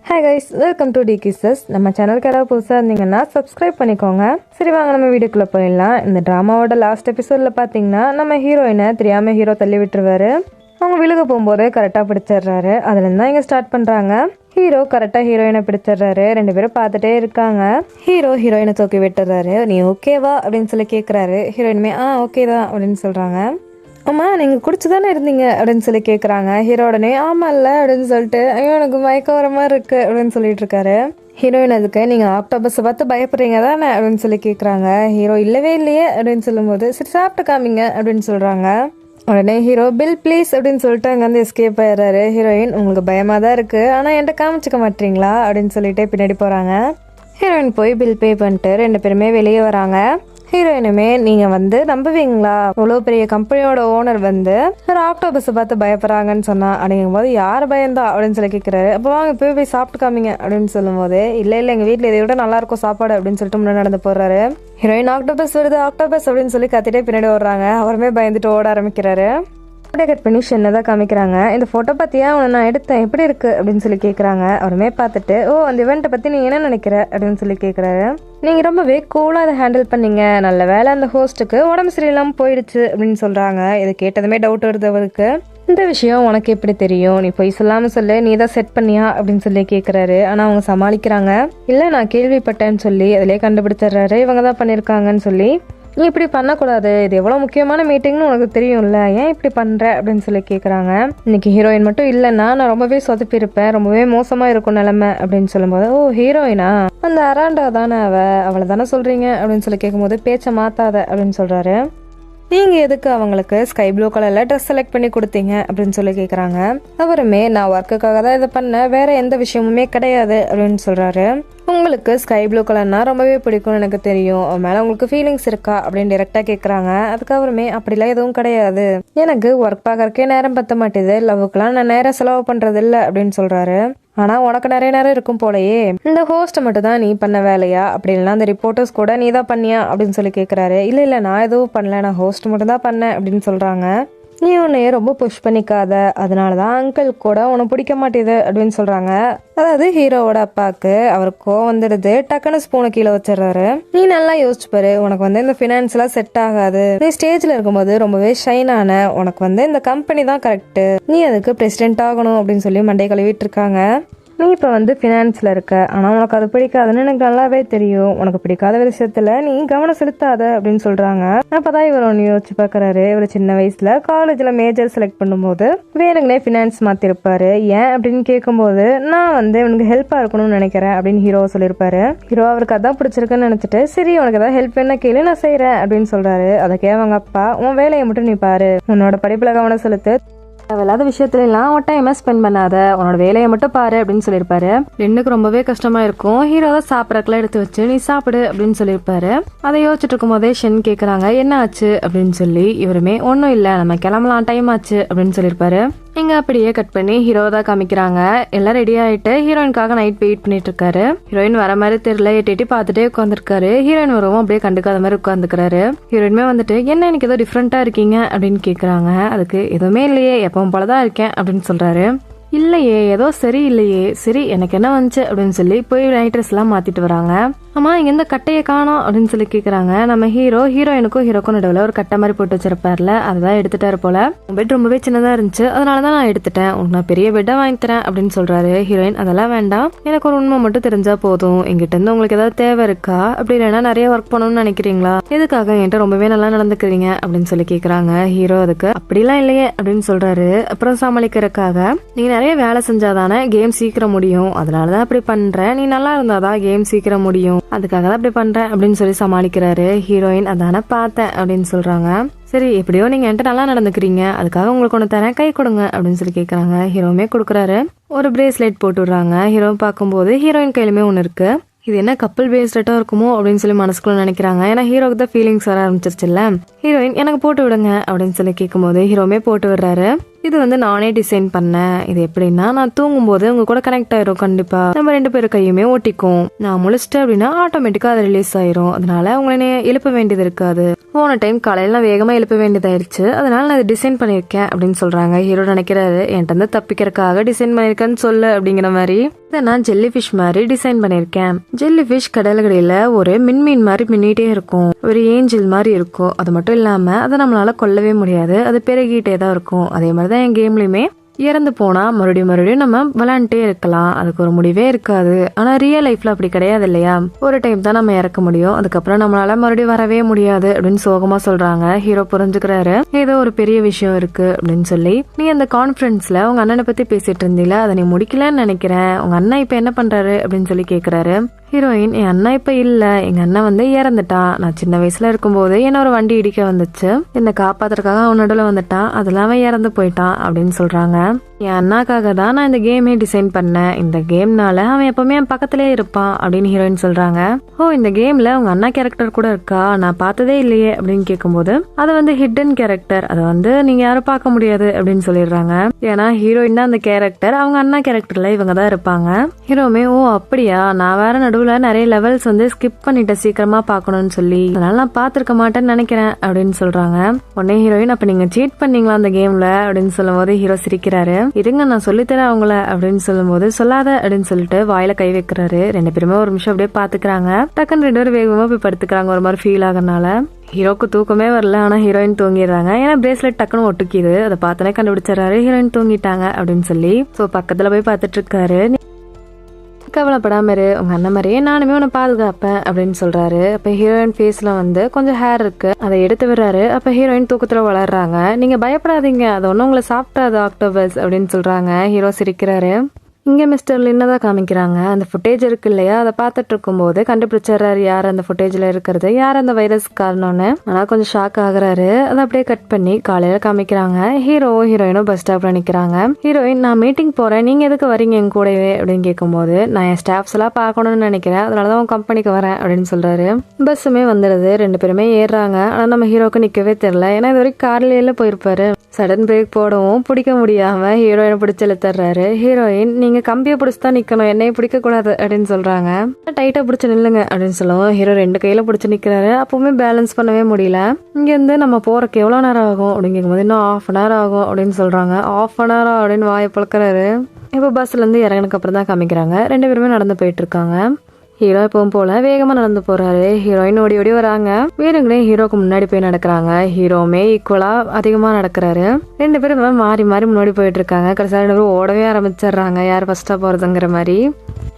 Hi guys, welcome to டிகிசஸ். நம்ம சேனலுக்கு யாராவது புதுசாக இருந்தீங்கன்னா சப்ஸ்கிரைப் பண்ணிக்கோங்க. சரி வாங்க நம்ம வீடியோக்குள்ளே போயிடலாம். இந்த ட்ராமாவோட லாஸ்ட் எபிசோடில் பார்த்தீங்கன்னா நம்ம ஹீரோயினை தெரியாமல் ஹீரோ தள்ளி விட்டுருவாரு. அவங்க விழுக போகும்போது கரெக்டாக பிடிச்சிடுறாரு. அதுலேருந்து தான் இங்கே ஸ்டார்ட் பண்ணுறாங்க. ஹீரோ கரெக்டாக ஹீரோயினை பிடிச்சிடுறாரு. ரெண்டு பேரும் பார்த்துட்டே இருக்காங்க. ஹீரோ ஹீரோயினை தூக்கி விட்டுறாரு. நீ ஓகேவா அப்படின்னு சொல்லி கேட்குறாரு. ஹீரோயினுமே ஓகே தான் அப்படின்னு சொல்கிறாங்க. அம்மா நீங்கள் குடிச்சு தானே இருந்தீங்க அப்படின்னு சொல்லி கேட்குறாங்க. ஹீரோ உடனே ஆமாம் இல்லை அப்படின்னு சொல்லிட்டு ஐயோ எனக்கு மயக்கம் வர மாதிரி இருக்குது அப்படின்னு சொல்லிட்டு இருக்காரு. ஹீரோயின் அதுக்கு நீங்கள் ஆக்டோபஸை பார்த்து பயப்படுறீங்க தானே அப்படின்னு சொல்லி கேட்குறாங்க. ஹீரோ இல்லவே இல்லையே அப்படின்னு சொல்லும்போது சரி சாப்பிட்டு காமிங்க அப்படின்னு சொல்கிறாங்க. உடனே ஹீரோ பில் ப்ளீஸ் அப்படின்னு சொல்லிட்டு அங்கேருந்து எஸ்கேப் ஆயிடுறாரு. ஹீரோயின் உங்களுக்கு பயமாக தான் இருக்குது ஆனால் என்கிட்ட காமிச்சிக்க மாட்டீங்களா அப்படின்னு சொல்லிட்டு பின்னாடி போகிறாங்க. ஹீரோயின் போய் பில் பே பண்ணிட்டு ரெண்டு பேருமே வெளியே வராங்க. ஹீரோயினுமே நீங்கள் நம்புவீங்களா, இவ்வளோ பெரிய கம்பெனியோட ஓனர் ஒரு ஆக்டோபஸை பார்த்து பயப்படுறாங்கன்னு சொன்னா அப்படிங்கும் போது யார் பயந்தா அப்படின்னு சொல்லி கேட்குறாரு. அப்போ வாங்க போய் சாப்பிட்டு காமிங்க அப்படின்னு சொல்லும் போது இல்லை எங்கள் வீட்டில் இதை விட நல்லா இருக்கும் சாப்பாடு அப்படின்னு சொல்லிட்டு முன்னாடி நடந்து போடுறாரு. ஹீரோயின் ஆக்டோபஸ் வருது ஆக்டோபஸ் அப்படின்னு சொல்லி கத்திட்டே பின்னாடி ஓடுறாங்க. அவருமே பயந்துட்டு ஓட ஆரம்பிக்கிறாரு. கட் பண்ணி சின்னதாக காமிக்கிறாங்க. இந்த ஃபோட்டோ பார்த்தியா அவனை நான் எடுத்தேன் எப்படி இருக்கு அப்படின்னு சொல்லி கேட்குறாங்க. அவருமே பார்த்துட்டு அந்த இவெண்ட்டை பற்றி நீ என்ன நினைக்கிற அப்படின்னு சொல்லி கேட்குறாரு. நீங்கள் ரொம்பவே கூலாக அதை ஹேண்டில் பண்ணீங்க, நல்ல வேலை அந்த ஹோஸ்ட்டுக்கு உடம்பு சரியில்லாமல் போயிடுச்சு அப்படின்னு சொல்கிறாங்க. இது கேட்டதுமே டவுட் வருது அவருக்கு. இந்த விஷயம் உனக்கு எப்படி தெரியும், நீ போய் சொல்லாமல் சொல்லு, நீ தான் செட் பண்ணியா அப்படின்னு சொல்லி கேட்குறாரு. ஆனால் அவங்க சமாளிக்கிறாங்க. இல்லை நான் கேள்விப்பட்டேன்னு சொல்லி அதிலே கண்டுபிடிச்சிடுறாரு இவங்க தான் பண்ணியிருக்காங்கன்னு சொல்லி. நீ இப்படி பண்ணக்கூடாது, இது எவ்வளோ முக்கியமான மீட்டிங்னு உனக்கு தெரியும்ல, ஏன் இப்படி பண்ணுற அப்படின்னு சொல்லி கேட்குறாங்க. இன்னைக்கு ஹீரோயின் மட்டும் இல்லைன்னா நான் ரொம்பவே சொதப்பிருப்பேன், ரொம்பவே மோசமாக இருக்கும் நிலைமை அப்படின்னு சொல்லும்போது ஹீரோயினா அந்த அராண்டா தானே அவளை தானே சொல்கிறீங்க அப்படின்னு சொல்லி கேட்கும்போது பேச்சை மாற்றாத அப்படின்னு சொல்கிறாரு. நீங்கள் எதுக்கு அவங்களுக்கு ஸ்கை ப்ளூ கலரில் ட்ரெஸ் செலக்ட் பண்ணி கொடுத்தீங்க அப்படின்னு சொல்லி கேட்குறாங்க. அவருமே நான் ஒர்க்குக்காக தான் இதை பண்ணேன், வேற எந்த விஷயமுமே கிடையாது அப்படின்னு சொல்கிறாரு. உங்களுக்கு ஸ்கை ப்ளூ கலர்னா ரொம்பவே பிடிக்கும்னு எனக்கு தெரியும், அவன் மேலே உங்களுக்கு ஃபீலிங்ஸ் இருக்கா அப்படின்னு டைரெக்டாக கேட்குறாங்க. அதுக்கு அவருமே அப்படிலாம் எதுவும் கிடையாது, எனக்கு ஒர்க் பார்க்கறக்கே நேரம் பத்த மாட்டேது, லவ்வுக்கெல்லாம் நான் நேரம் செலவு பண்ணுறது இல்லை அப்படின்னு சொல்கிறாரு. ஆனால் உனக்கு நிறைய நேரம் இருக்கும் போலயே, இந்த ஹோஸ்ட்டை மட்டும் தான் நீ பண்ண வேலையா அப்படி இல்லைன்னா அந்த ரிப்போர்ட்டர்ஸ் கூட நீ தான் பண்ணியா அப்படின்னு சொல்லி கேட்குறாரு. இல்லை நான் எதுவும் பண்ணல, நான் ஹோஸ்ட் மட்டும் தான் பண்ணேன் அப்படின்னு சொல்கிறாங்க. நீ உன்னையே ரொம்ப புஷ் பண்ணிக்காத, அதனால தான் அங்கிள் கூட உனக்கு பிடிக்க மாட்டேது அப்படின்னு சொல்கிறாங்க. அதாவது ஹீரோவோட அப்பாவுக்கு அவருக்கு வந்துடுது, டக்குன்னு ஸ்பூனை கீழே வச்சிடறாரு. நீ நல்லா யோசிச்சு பாரு, உனக்கு இந்த ஃபினான்ஸ்லாம் செட் ஆகாது, நீ ஸ்டேஜில் இருக்கும்போது ரொம்பவே ஷைன் ஆன, உனக்கு இந்த கம்பெனி தான் கரெக்டு, நீ அதுக்கு பிரசிடென்ட் ஆகணும் அப்படின்னு சொல்லி மண்டை கழுவிட்டு இருக்காங்க. நீ இப்போ ஃபினான்ஸில் இருக்க, ஆனால் உனக்கு அது பிடிக்காதுன்னு எனக்கு நல்லாவே தெரியும், உனக்கு பிடிக்காத விஷயத்தில் நீ கவனம் செலுத்தாத அப்படின்னு சொல்கிறாங்க. அப்போ தான் இவர் ஒன்று யோசிச்சு பார்க்குறாரு. இவர் சின்ன வயசில் காலேஜில் மேஜர் செலக்ட் பண்ணும்போது வேணுங்கனே ஃபினான்ஸ் மாற்றிருப்பாரு. ஏன் அப்படின்னு கேட்கும்போது நான் இவனுக்கு ஹெல்ப்பாக இருக்கணும்னு நினைக்கிறேன் அப்படின்னு ஹீரோ சொல்லியிருப்பாரு. ஹீரோ அவருக்கு அதான் பிடிச்சிருக்குன்னு நினச்சிட்டு சரி உனக்கு ஏதாவது ஹெல்ப் என்ன கேளு நான் செய்கிறேன் அப்படின்னு சொல்கிறாரு. அதுக்கே அவங்க அப்பா உன் வேலையை மட்டும் நீ பாரு, உன்னோட படிப்பில் கவனம் செலுத்து, தேவையில்லாத விஷயத்துல எல்லாம் ஒரு டைம் ஸ்பெண்ட் பண்ணாத, உன்னோட வேலையை மட்டும் பாரு அப்படின்னு சொல்லியிருப்பாரு. ரெண்டுக்கு ரொம்பவே கஷ்டமா இருக்கும். ஹீரோ தான் சாப்பிடறதுலாம் எடுத்து வச்சு நீ சாப்பிடு அப்படின்னு சொல்லியிருப்பாரு. அதை யோசிச்சுட்டு இருக்கும் போதே ஷென் கேட்குறாங்க என்ன ஆச்சு அப்படின்னு சொல்லி. இவருமே ஒன்றும் இல்லை நம்ம கிளம்பலாம் டைம் ஆச்சு அப்படின்னு சொல்லியிருப்பாரு. இங்க அப்படியே கட் பண்ணி ஹீரோ தான் காமிக்கிறாங்க. எல்லாம் ரெடி ஆயிட்டு ஹீரோயினுக்காக நைட் வெயிட் பண்ணிட்டு இருக்காரு. ஹீரோயின் வர மாதிரி தெரியல, எட்டி பார்த்துட்டே உட்காந்துருக்காரு. ஹீரோயின் வரவும் அப்படியே கண்டுக்காத மாதிரி உட்காந்துக்கிறாரு. ஹீரோயினுமே என்ன எனக்கு ஏதோ டிஃப்ரெண்டா இருக்கீங்க அப்படின்னு கேக்குறாங்க. அதுக்கு எதுவுமே இல்லையே, எப்பவும் போலதான் இருக்கேன் அப்படின்னு சொல்றாரு. இல்லையே ஏதோ சரி இல்லையே, சரி எனக்கு என்ன வந்துச்சு அப்படின்னு சொல்லி போய் நைட் ட்ரெஸ் எல்லாம் மாத்திட்டு வராங்க. ஆமா இங்க இந்த கட்டையை காணோம் அப்படின்னு சொல்லி கேக்குறாங்க. நம்ம ஹீரோயினுக்கும் ஹீரோக்கும் நடுவில் ஒரு கட்டை மாதிரி போட்டு வச்சிருப்பார்ல, அதுதான் எடுத்துட்டாரு போல. பெட் ரொம்பவே சின்னதா இருந்துச்சு, அதனாலதான் நான் எடுத்துட்டேன், உனக்கு நான் பெரிய பெட்டா வாங்கி தரேன் அப்படின்னு சொல்றாரு. ஹீரோயின் அதெல்லாம் வேண்டாம், எனக்கு ஒரு உண்மை மட்டும் தெரிஞ்சா போதும், எங்கிட்ட இருந்து உங்களுக்கு ஏதாவது தேவை இருக்கா, அப்படி இல்லைன்னா நிறைய ஒர்க் பண்ணணும்னு நினைக்கிறீங்களா, எதுக்காக என்கிட்ட ரொம்பவே நல்லா நடந்துக்கிறீங்க அப்படின்னு சொல்லி கேக்குறாங்க. ஹீரோ அதுக்கு அப்படிலாம் இல்லையே அப்படின்னு சொல்றாரு. அப்புறம் சமாளிக்கிறதுக்காக நீ நிறைய வேலை செஞ்சாதானே கேம் சீக்கிரம் முடியும், அதனாலதான் அப்படி பண்ற, நீ நல்லா இருந்தாதான் கேம் சீக்கிரம் முடியும், அதுக்காக தான் அப்படி பண்றேன் அப்படின்னு சொல்லி சமாளிக்கிறாரு. ஹீரோயின் அதான பார்த்தேன் அப்படின்னு சொல்றாங்க. சரி எப்படியோ நீங்க என்கிட்ட நல்லா நடந்துக்கிறீங்க, அதுக்காக உங்களுக்கு ஒன்று தரேன், கை கொடுங்க அப்படின்னு சொல்லி கேட்கறாங்க. ஹீரோவுமே கொடுக்குறாரு. ஒரு பிரேஸ்லெட் போட்டு விடுறாங்க. ஹீரோ பார்க்கும்போது ஹீரோயின் கையிலுமே ஒன்று இருக்கு. இது என்ன கப்பல் பிரேஸ்லெட்டா இருக்குமோ அப்படின்னு சொல்லி மனசுக்குள்ள நினைக்கிறாங்க. ஏன்னா ஹீரோக்கு தான் ஃபீலிங்ஸ் வர ஆரம்பிச்சிருச்சுல்ல. ஹீரோயின் எனக்கு போட்டு விடுங்க அப்படின்னு சொல்லி கேட்கும்போது ஹீரோவுமே போட்டு விடுறாரு. இது வந்து நானே டிசைன் பண்ணேன். இது எப்படின்னா நான் தூங்கும்போது உங்க கூட கனெக்ட் ஆயிரும். கண்டிப்பா நம்ம 2 பேரும் கையுமே ஒட்டிக்கும். நான் முழிச்சிட்டேன் அப்படின்னா ஆட்டோமேட்டிக்கா அது ரிலீஸ் ஆயிரும். அதனால உங்களை எழுப்ப வேண்டியது இருக்காது. போன டைம் காலையில நான் வேகமா எழுப்ப வேண்டியதாயிருச்சு. அதனால நான் இது டிசைன் பண்ணிருக்கேன் அப்படின்னு சொல்றாங்க. ஹீரோ நினைக்கிறாரு என்கிட்ட இருந்து தப்பிக்கிறதுக்காக டிசைன் பண்ணிருக்கேன்னு சொல்லு அப்படிங்கிற மாதிரி. இதை நான் ஜெல்லி ஃபிஷ் மாதிரி டிசைன் பண்ணிருக்கேன். ஜெல்லி ஃபிஷ் கடல்கடையில ஒரு மின்மீன் மாதிரி மின்னிட்டே இருக்கும். ஒரு ஏஞ்சல் மாதிரி இருக்கும். அது மட்டும் இல்லாம அதை நம்மளால கொல்லவே முடியாது. அது பெருகிட்டே தான் இருக்கும். அதே மாதிரிதான் என் கேம்லயுமே இறந்து போனா மறுபடியும் நம்ம விளையாண்டுட்டே இருக்கலாம். அதுக்கு ஒரு முடிவே இருக்காது. ஆனா ரியல் லைஃப்ல அப்படி கிடையாது இல்லையா? ஒரு டைம் தான் நம்ம இறக்க முடியும். அதுக்கப்புறம் நம்மளால மறுபடியும் வரவே முடியாது அப்படின்னு சோகமா சொல்றாங்க. ஹீரோ புரிஞ்சுக்கிறாரு ஏதோ ஒரு பெரிய விஷயம் இருக்கு அப்படின்னு சொல்லி. நீ அந்த கான்ஃபரன்ஸ்ல உங்க அண்ணனை பத்தி பேசிட்டு இருந்தீல, அதை நீ முடிக்கலன்னு நினைக்கிறேன். உங்க அண்ணன் இப்ப என்ன பண்றாரு அப்படின்னு சொல்லி கேக்குறாரு. ஹீரோயின் என் அண்ணா இப்ப இல்ல, எங்க அண்ணன் வந்து இறந்துட்டான். நான் சின்ன வயசுல இருக்கும்போது என்ன ஒரு வண்டி இடிக்க வந்துச்சு. என்னை காப்பாத்துறதுக்காக அவன் நடுவில் வந்துட்டான். அதெல்லாம் அவன் இறந்து போயிட்டான் அப்படின்னு சொல்றாங்க. என் அண்ணாக்காக தான் நான் இந்த கேமே டிசைன் பண்ணேன். இந்த கேம்னால அவன் எப்பவுமே என் பக்கத்திலே இருப்பான் அப்படின்னு ஹீரோயின் சொல்றாங்க. ஓ, இந்த கேம்ல உங்க அண்ணா கேரக்டர் கூட இருக்கா? நான் பார்த்ததே இல்லையே அப்படின்னு கேட்கும்போது அது வந்து ஹிடன் கேரக்டர். அதை வந்து நீங்க யாரும் பார்க்க முடியாது அப்படின்னு சொல்லிடுறாங்க. ஏன்னா ஹீரோயின் தான் அந்த கேரக்டர். அவங்க அண்ணா கேரக்டர்ல இவங்க தான் இருப்பாங்க. ஹீரோமே ஓ அப்படியா, நான் வேற நடுவுல நிறைய லெவல்ஸ் வந்து ஸ்கிப் பண்ணிட்டேன் சீக்கிரமா பாக்கணும்னு சொல்லி, அதனால நான் பாத்துருக்க மாட்டேன்னு நினைக்கிறேன் அப்படின்னு சொல்றாங்க. உடனே ஹீரோயின் அப்ப நீங்க சீட் பண்ணீங்களா அந்த கேம்ல அப்படின்னு சொல்லும் போது ஹீரோ சிரிக்கிறாரு. இருங்க நான் சொல்லித்தரேன் அவங்கள அப்படின்னு சொல்லும் போது சொல்லாத அப்படின்னு சொல்லிட்டு வாயில கை வைக்கிறாரு. 2 பேருமே ஒரு நிமிஷம் அப்படியே பாத்துக்கிறாங்க. டக்குன்னு 2 பேரும் வேகமா போய் படுத்துக்கிறாங்க. ஒரு மாதிரி ஃபீல் ஆகறனால ஹீரோக்கு தூக்கமே வரல. ஆனா ஹீரோயின் தூங்கிடுறாங்க. ஏன்னா பிரேஸ்லெட் டக்குன்னு ஒட்டுக்கிது. அதை பார்த்தனே கண்டுபிடிச்சாரு ஹீரோயின் தூங்கிட்டாங்க அப்படின்னு சொல்லி. சோ பக்கத்துல போய் பாத்துட்டு இருக்காரு. கவலைப்படாம இரு, உங்க அண்ணன் மாதிரியே நானுமே உன்னை பாதுகாப்பேன் அப்படின்னு சொல்றாரு. அப்ப ஹீரோயின் ஃபேஸ்ல வந்து கொஞ்சம் ஹேர் இருக்கு, அதை எடுத்து விடுறாரு. அப்ப ஹீரோயின் தூக்கத்துல வளர்றாங்க. நீங்க பயப்படாதீங்க, அது ஒன்னும் உங்களை சாப்பிட்டாது ஆக்டோபஸ் அப்படின்னு சொல்றாங்க. ஹீரோ சிரிக்கிறாரு. இங்க மிஸ்டர் லின்னதான் காமிக்கிறாங்க. அந்த ஃபுட்டேஜ் இருக்கு இல்லையா, அதை பார்த்துட்டு இருக்கும் போது கண்டுபிடிச்சாரு யார் அந்த ஃபுட்டேஜ்ல இருக்கிறது, யார் அந்த வைரஸ் காரணம்னு. ஆனா கொஞ்சம் ஷாக் ஆகுறாரு. அதை அப்படியே கட் பண்ணி காலையில காமிக்கிறாங்க. ஹீரோயினும் பஸ் ஸ்டாப்ல நிக்கிறாங்க. ஹீரோயின் நான் மீட்டிங் போறேன், நீங்க எதுக்கு வரீங்க என் கூடவே அப்படின்னு கேட்கும்போது நான் என் ஸ்டாஃப்ஸ் எல்லாம் பார்க்கணும்னு நினைக்கிறேன், அதனாலதான் உன் கம்பெனிக்கு வரேன் அப்படின்னு சொல்றாரு. பஸ்ஸுமே வந்துடுது. 2 பேருமே ஏறுறாங்க. ஆனா நம்ம ஹீரோக்கு நிக்கவே தெரியல. ஏன்னா இது வரைக்கும் கார்ல போயிருப்பாரு. சடன் பிரேக் போடவும் பிடிக்க முடியாம ஹீரோயினை பிடிச்சு இழுத்துறாரு. ஹீரோயின் நீங்க கம்பியை பிடிச்சுதான் நிக்கணும், என்னைய பிடிக்க கூடாது அப்படின்னு சொல்றாங்க. டைட்டா பிடிச்சு நில்லுங்க அப்படின்னு சொல்லுவோம். ஹீரோ 2 கையில பிடிச்சு நிக்கிறாரு. அப்பவுமே பேலன்ஸ் பண்ணவே முடியல. இங்க இருந்து நம்ம போறக்கு எவ்வளவு நேரம் ஆகும் அப்படின்னு கேட்கும்போது இன்னும் 1/2 hour ஆகும் அப்படின்னு சொல்றாங்க. 1/2 hour அப்படின்னு வாயை பழக்கிறாரு. இப்ப பஸ்ல இருந்து இறங்கினதுக்கு அப்புறம் தான் காமிக்கிறாங்க. 2 பேருமே நடந்து போயிட்டு இருக்காங்க. ஹீரோ எப்பவும் போல வேகமா நடந்து போறாரு. ஹீரோயின் ஓடி ஓடி வராங்க. வேணுங்களே ஹீரோக்கு முன்னாடி போய் நடக்கிறாங்க. ஹீரோமே ஈக்குவலா அதிகமா நடக்கிறாரு. 2 பேரும் மாறி மாறி முன்னாடி போயிட்டு இருக்காங்க. கடைசியா 2 பேரும் ஓடவே ஆரம்பிச்சிடுறாங்க, யார் ஃபர்ஸ்டா போறதுங்கிற மாதிரி.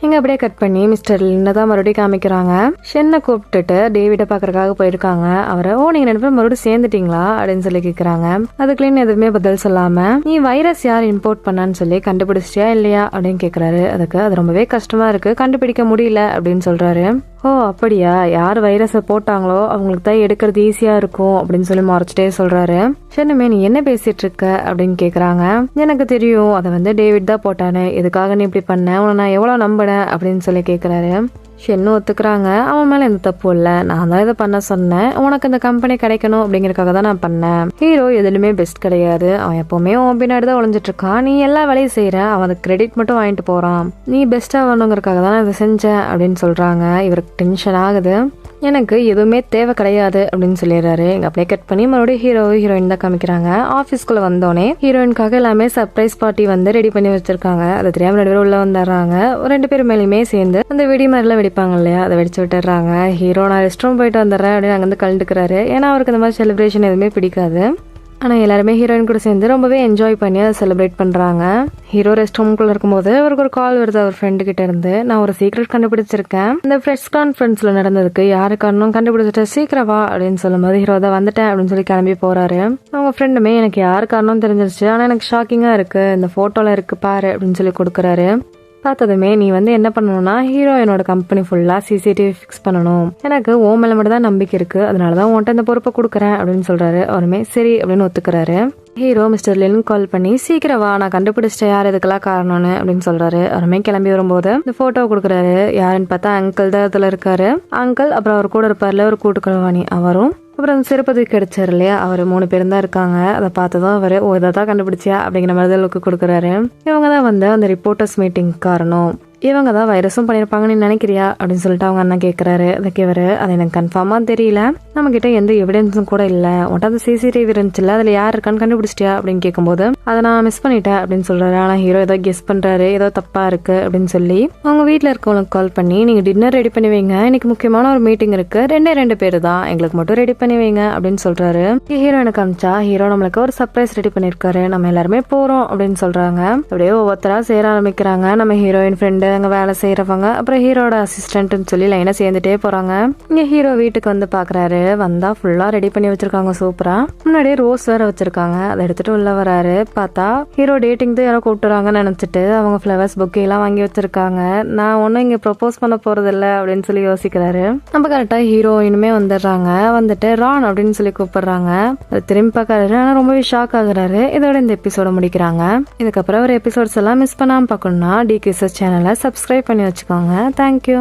இங்க அப்படியே கட் பண்ணி மிஸ்டர் லின்னதான் மறுபடியும் காமிக்கிறாங்க. ஷென்னை கூப்பிட்டுட்டு டேவிட பாக்குறதுக்காக போயிருக்காங்க. அவரை ஓ நீங்க 2 பேரும் மறுபடியும் சேர்ந்துட்டீங்களா அப்படின்னு சொல்லி கேக்குறாங்க. அதுக்கு லின் எதுவுமே பதில் சொல்லாம நீ வைரஸ் யார் இம்போர்ட் பண்ணான்னு சொல்லி கண்டுபிடிச்சியா இல்லையா அப்படின்னு கேக்குறாரு. அதுக்கு அது ரொம்பவே கஷ்டமா இருக்கு, கண்டுபிடிக்க முடியல அப்படின்னு சொல்றாரு. ஓ அப்படியா, யார் வைரஸை போட்டாங்களோ அவங்களுக்கு தான் எடுக்கிறது ஈஸியா இருக்கும் அப்படின்னு சொல்லி மறைச்சிட்டே சொல்றாரு. ஷென்னுமே நீ என்ன பேசிட்டு இருக்க அப்படின்னு கேக்குறாங்க. எனக்கு தெரியும், அதை வந்து டேவிட் தான் போட்டானு, எதுக்காக நீ இப்படி பண்ண, உன்னை நான் எவ்வளவு நம்பினேன் அப்படின்னு சொல்லி கேக்குறாரு. ஷென்னு ஒத்துக்கிறாங்க. அவன் மேல எந்த தப்பு இல்ல, நான் தான் இதை பண்ண சொன்னேன், உனக்கு இந்த கம்பெனி கிடைக்கணும் அப்படிங்கறதுக்காக தான் நான் பண்ணேன். ஹீரோ எதுலுமே பெஸ்ட் கிடையாது, அவன் எப்பவுமே உன் பின்னாடி தான் ஒளிஞ்சிட்டு இருக்கான், நீ எல்லா வேலையும் செய்யற, அவன் கிரெடிட் மட்டும் வாங்கிட்டு போறான், நீ பெஸ்டா வரணுங்கிறதுக்காக தான் நான் இதை செஞ்சேன் அப்படின்னு சொல்றாங்க. இவருக்கு டென்ஷன் ஆகுது. எனக்கு எதுவுமே தேவை கிடையாது அப்படின்னு சொல்லிடுறாரு. எங்க அப்படியே கட் பண்ணி மறுபடியும் ஹீரோயின் தான் காமிக்கிறாங்க. ஆபீஸ்க்குள்ள வந்தோடனே ஹீரோயின்காக எல்லாமே சர்ப்ரைஸ் பார்ட்டி வந்து ரெடி பண்ணி வச்சிருக்காங்க. அதை தெரியாம 2 பேரும் உள்ள வந்துடுறாங்க. 2 பேரும் மேலுமே சேர்ந்து அந்த வெடி மாதிரிலாம் வெடிப்பாங்க இல்லையா, அதை வெடிச்சு விட்டுறாங்க. ஹீரோ நான் ரெஸ்ட் ரூம் போயிட்டு வந்துடுறேன் அப்படின்னு அங்க வந்து கலந்துக்கிறாரு. ஏன்னா அவருக்கு இந்த மாதிரி செலிப்ரேஷன் எதுவுமே பிடிக்காது. ஆனா எல்லாருமே ஹீரோயின் கூட சேர்ந்து ரொம்பவே என்ஜாய் பண்ணி அதை செலிப்ரேட் பண்றாங்க. ஹீரோ ரெஸ்ட் ரூம்குள்ள இருக்கும்போது அவருக்கு ஒரு கால் வருது அவர் ஃப்ரெண்டு கிட்ட இருந்து. நான் ஒரு சீக்ரெட் கண்டுபிடிச்சிருக்கேன், இந்த பிரஸ் கான்ஃபரன்ஸ்ல நடந்ததுக்கு யாரு காரணம் கண்டுபிடிச்சிட்டு சீக்கிரம் வா அப்படின்னு சொல்லும்போது ஹீரோ தான் வந்துட்டேன் அப்படின்னு சொல்லி கிளம்பி போறாரு. அவங்க ஃப்ரெண்டுமே எனக்கு யாரு காரணம் தெரிஞ்சிருச்சு, ஆனா எனக்கு ஷாக்கிங்கா இருக்கு, இந்த போட்டோல இருக்கு பாரு அப்படின்னு சொல்லி கொடுக்குறாரு. பார்த்ததுமே நீ வந்து என்ன பண்ணணும்னா ஹீரோயினோட கம்பெனி ஃபுல்லா சிசிடிவி ஃபிக்ஸ் பண்ணணும், எனக்கு ஓ மேல மட்டும் தான் நம்பிக்கை இருக்கு, அதனாலதான் உன்கிட்ட இந்த பொறுப்பை கொடுக்குறேன் அப்படின்னு சொல்றாரு. அவருமே சரி அப்படின்னு ஒத்துக்கிறாரு. ஹீரோ மிஸ்டர் லின் கால் பண்ணி சீக்கிரம் வா, நான் கண்டுபிடிச்சிட்டேன் யார் இதுக்கெல்லாம் காரணம்னு அப்படின்னு சொல்றாரு. அவருமே கிளம்பி வரும்போது இந்த போட்டோ கொடுக்குறாரு. யாருன்னு பார்த்தா அங்கிள் தான் இதுல இருக்காரு. அங்கிள் அப்புறம் அவர் கூட இருப்பார்ல ஒரு கூட்டுக்கலவாணி, அவரும் அப்புறம் அந்த சிறப்பதி கிடைச்சாரு இல்லையா, அவர் 3 பேரும் தான் இருக்காங்க. அதை பார்த்ததும் அவர் இதை தான் கண்டுபிடிச்சியா அப்படிங்கிற மாதிரி தான் லுக்கு கொடுக்குறாரு. இவங்க தான் வந்து அந்த ரிப்போர்ட்டர்ஸ் மீட்டிங் காரணம், இவங்க தான் வைரஸும் பண்ணியிருப்பாங்கன்னு நினைக்கிறியா அப்படின்னு சொல்லிட்டு அவங்க அண்ணன் கேட்குறாரு. அதுக்கு இவர் அது எனக்கு கன்ஃபார்மாக தெரியல, நம்மக்கிட்ட எந்த எவிடன்ஸும் கூட இல்லை, உன்ட்ட அந்த சிசிடிவி இருந்துச்சுல்ல, அதில் யார் இருக்கான்னு கண்டுபிடிச்சிட்டியா அப்படின்னு கேட்கும்போது அதை நான் மிஸ் பண்ணிட்டேன் அப்படின்னு சொல்கிறாரு. ஆனால் ஹீரோ ஏதோ கெஸ் பண்ணுறாரு, ஏதோ தப்பாக இருக்குது அப்படின்னு சொல்லி அவங்க வீட்டில் இருக்கவங்களுக்கு கால் பண்ணி நீங்கள் டின்னர் ரெடி பண்ணி வைங்க, இன்னைக்கு முக்கியமான ஒரு மீட்டிங் இருக்குது, 2 பேர் தான், எங்களுக்கு மட்டும் ரெடி பண்ணி வைங்க அப்படின்னு சொல்கிறாரு. ஹீரோயினை காமிச்சா ஹீரோ நம்மளுக்கு ஒரு சர்ப்ரைஸ் ரெடி பண்ணியிருக்காரு, நம்ம எல்லாருமே போகிறோம் அப்படின்னு சொல்கிறாங்க. அப்படியே ஒவ்வொருத்தராக சேர ஆரம்பிக்கிறாங்க. நம்ம ஹீரோயின் ஃப்ரெண்டு, அங்க வேலை செய்யறவங்க, அப்புறம் ஹீரோட அசிஸ்டன்ட்னு சொல்லி லைனா சேர்ந்துட்டே போறாங்க. இங்க ஹீரோ வீட்டுக்கு வந்து பாக்குறாரு. வந்தா ஃபுல்லா ரெடி பண்ணி வச்சிருக்காங்க சூப்பரா. முன்னாடியே ரோஸ் வேற வச்சிருக்காங்க. அதை எடுத்துட்டு உள்ள வராரு. பார்த்தா ஹீரோ டேட்டிங் தான் யாரோ கூப்பிட்டுறாங்கன்னு நினைச்சிட்டு அவங்க ஃபிளவர்ஸ் பொக்கே எல்லாம் வாங்கி வச்சிருக்காங்க. நான் ஒன்னும் இங்க ப்ரொபோஸ் பண்ண போறது இல்ல அப்படின்னு சொல்லி யோசிக்கிறாரு. நம்ம கரெக்டா ஹீரோயினுமே வந்துடுறாங்க. வந்துட்டு ரான் அப்படின்னு சொல்லி கூப்பிடுறாங்க. அது திரும்பி பாக்குறாரு. ஆனா ரொம்பவே ஷாக் ஆகுறாரு. இதோட இந்த எபிசோட முடிக்கிறாங்க. இதுக்கப்புறம் ஒரு எபிசோட்ஸ் எல்லாம் மிஸ் பண்ணாம பார்க்கணும்னா டிகிசஸ் சேனலை சப்ஸ்கிரைப் பண்ணி வச்சுக்கோங்க. தேங்க்யூ.